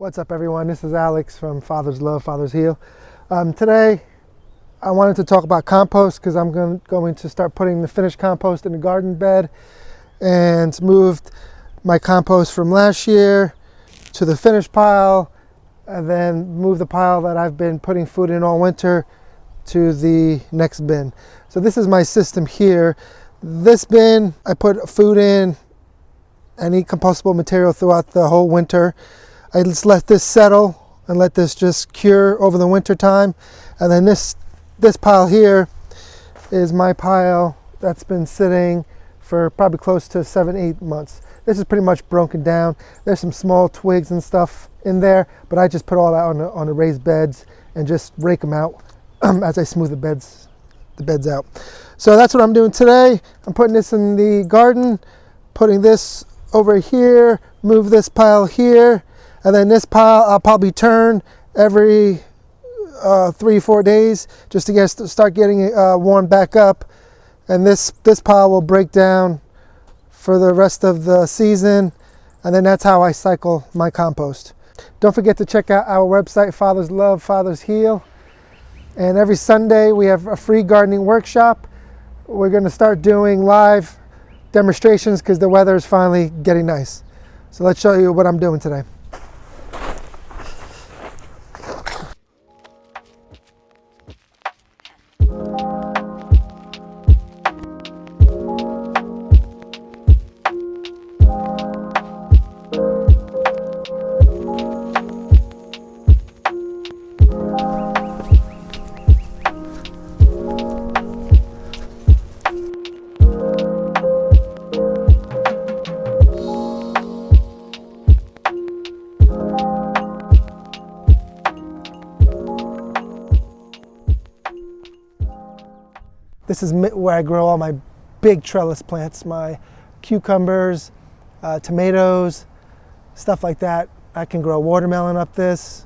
What's up, everyone? This is Alex from Father's Love, Father's Heal. Today, I wanted to talk about compost because I'm going to start putting the finished compost in the garden bed, and moved my compost from last year to the finished pile, and then move the pile that I've been putting food in all winter to the next bin. So this is my system here. This bin, I put food in, any compostable material throughout the whole winter. I just let this settle and let this just cure over the winter time. And then this pile here is my pile that's been sitting for probably close to 7-8 months. This is pretty much broken down. There's some small twigs and stuff in there, but I just put all that on the raised beds and just rake them out as I smooth the beds out. So that's what I'm doing today. I'm putting this in the garden, putting this over here, move this pile here. And then this pile I'll probably turn every 3-4 days just to start getting it warmed back up. And this pile will break down for the rest of the season. And then that's how I cycle my compost. Don't forget to check out our website, Father's Love, Father's Heal. And every Sunday we have a free gardening workshop. We're going to start doing live demonstrations because the weather is finally getting nice. So let's show you what I'm doing today. This is where I grow all my big trellis plants, my cucumbers, tomatoes, stuff like that. I can grow watermelon up this.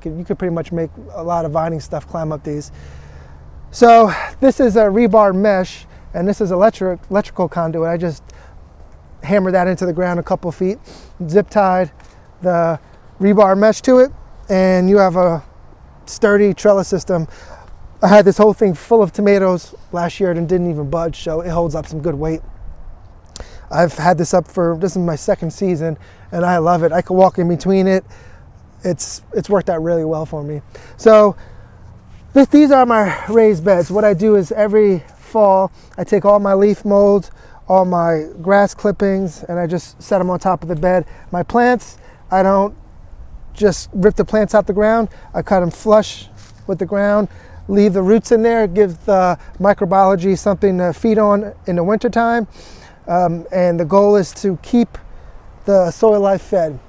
You could pretty much make a lot of vining stuff climb up these. So this is a rebar mesh, and this is electrical conduit. I just hammered that into the ground a couple feet, zip tied the rebar mesh to it, and you have a sturdy trellis system. I had this whole thing full of tomatoes last year and didn't even budge, so it holds up some good weight. I've had this up this is my second season, and I love it. I can walk in between it. It's worked out really well for me. So these are my raised beds. What I do is every fall, I take all my leaf molds, all my grass clippings, and I just set them on top of the bed. My plants, I don't just rip the plants out the ground. I cut them flush with the ground. Leave the roots in there, give the microbiology something to feed on in the wintertime. And the goal is to keep the soil life fed.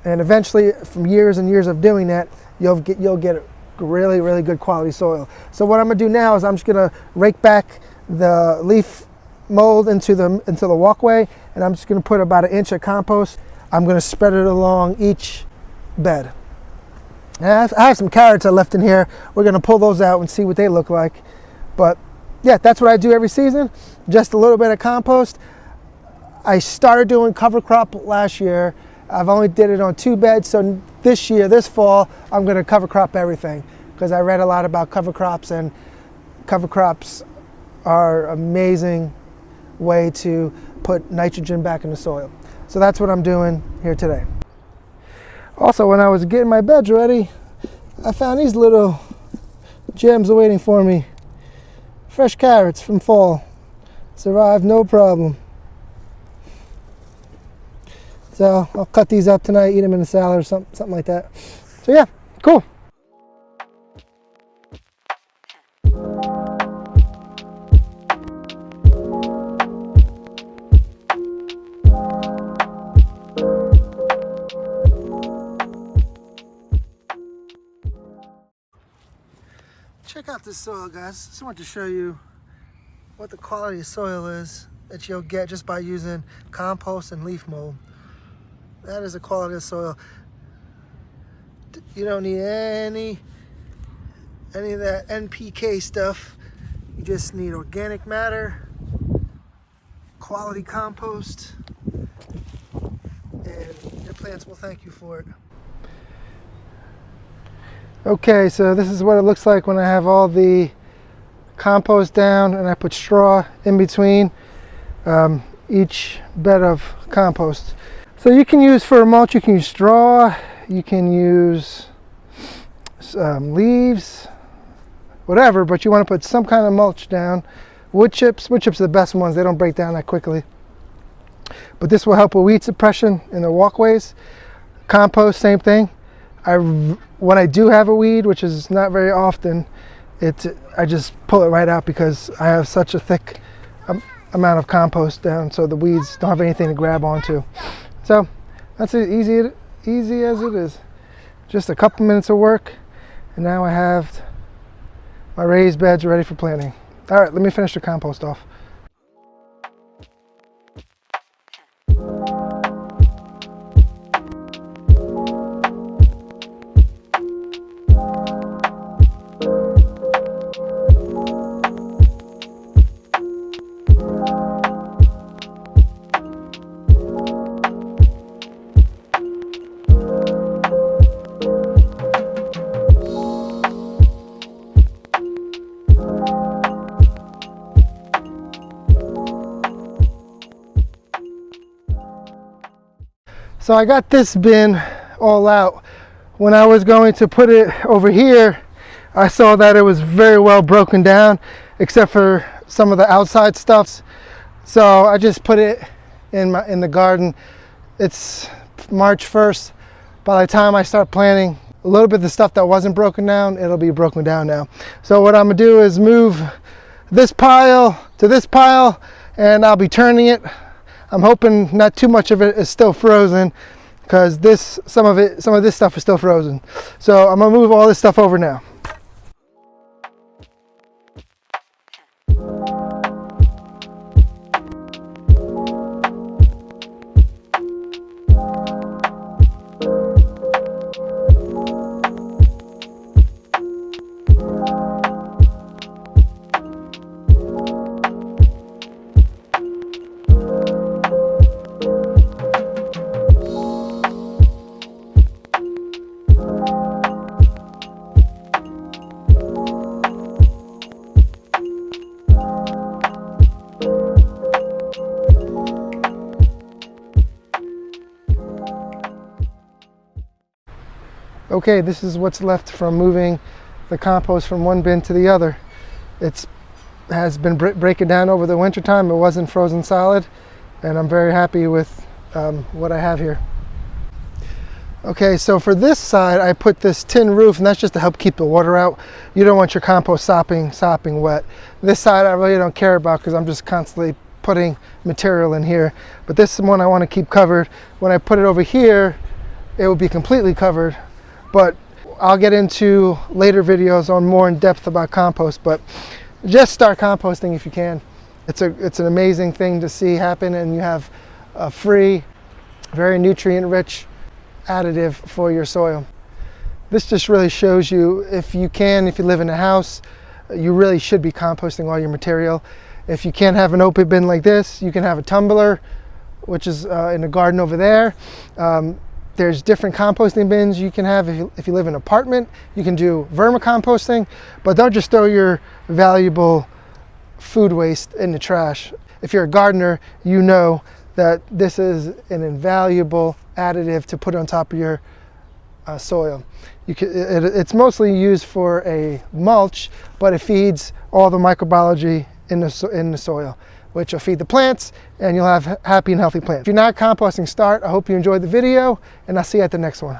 And eventually, from years and years of doing that, you'll get really, really good quality soil. So what I'm gonna do now is I'm just gonna rake back the leaf mold into the walkway, and I'm just gonna put about 1 inch of compost. I'm gonna spread it along each bed. I have some carrots I left in here. We're going to pull those out and see what they look like. But yeah, that's what I do every season. Just a little bit of compost. I started doing cover crop last year. I've only did it on 2 beds. So this fall, I'm going to cover crop everything because I read a lot about cover crops, and cover crops are an amazing way to put nitrogen back in the soil. So that's what I'm doing here today. Also, when I was getting my beds ready, I found these little gems waiting for me. Fresh carrots from fall. Survived no problem. So I'll cut these up tonight, eat them in a salad or something like that. So yeah, cool. Check out this soil, guys. Just wanted to show you what the quality of soil is that you'll get just by using compost and leaf mold. That is the quality of soil. You don't need any of that NPK stuff. You just need organic matter, quality compost, and your plants will thank you for it. Okay, so this is what it looks like when I have all the compost down and I put straw in between each bed of compost. So you can use for a mulch, you can use straw, you can use leaves, whatever, but you want to put some kind of mulch down. Wood chips are the best ones, they don't break down that quickly. But this will help with weed suppression in the walkways. Compost, same thing. When I do have a weed, which is not very often, I just pull it right out because I have such a thick amount of compost down, so the weeds don't have anything to grab onto. So that's as easy as it is. Just a couple minutes of work, and now I have my raised beds ready for planting. All right, let me finish the compost off. So I got this bin all out. When I was going to put it over here, I saw that it was very well broken down, except for some of the outside stuff. So I just put it in the garden. It's March 1st. By the time I start planting, a little bit of the stuff that wasn't broken down, it'll be broken down now. So what I'm gonna do is move this pile to this pile, and I'll be turning it. I'm hoping not too much of it is still frozen, because some of this stuff is still frozen. So I'm gonna move all this stuff over now. Okay, this is what's left from moving the compost from one bin to the other. It has been breaking down over the winter time. It wasn't frozen solid, and I'm very happy with what I have here. Okay, so for this side, I put this tin roof, and that's just to help keep the water out. You don't want your compost sopping wet. This side I really don't care about because I'm just constantly putting material in here. But this one I want to keep covered. When I put it over here, it will be completely covered. But I'll get into later videos on more in depth about compost, but just start composting if you can. It's an amazing thing to see happen, and you have a free, very nutrient-rich additive for your soil. This just really shows you, if you live in a house, you really should be composting all your material. If you can't have an open bin like this, you can have a tumbler, which is in the garden over there. There's different composting bins you can have. If you live in an apartment, you can do vermicomposting, but don't just throw your valuable food waste in the trash. If you're a gardener, you know that this is an invaluable additive to put on top of your soil. It's mostly used for a mulch, but it feeds all the microbiology in the soil, which will feed the plants, and you'll have happy and healthy plants. If you're not composting, start. I hope you enjoyed the video, and I'll see you at the next one.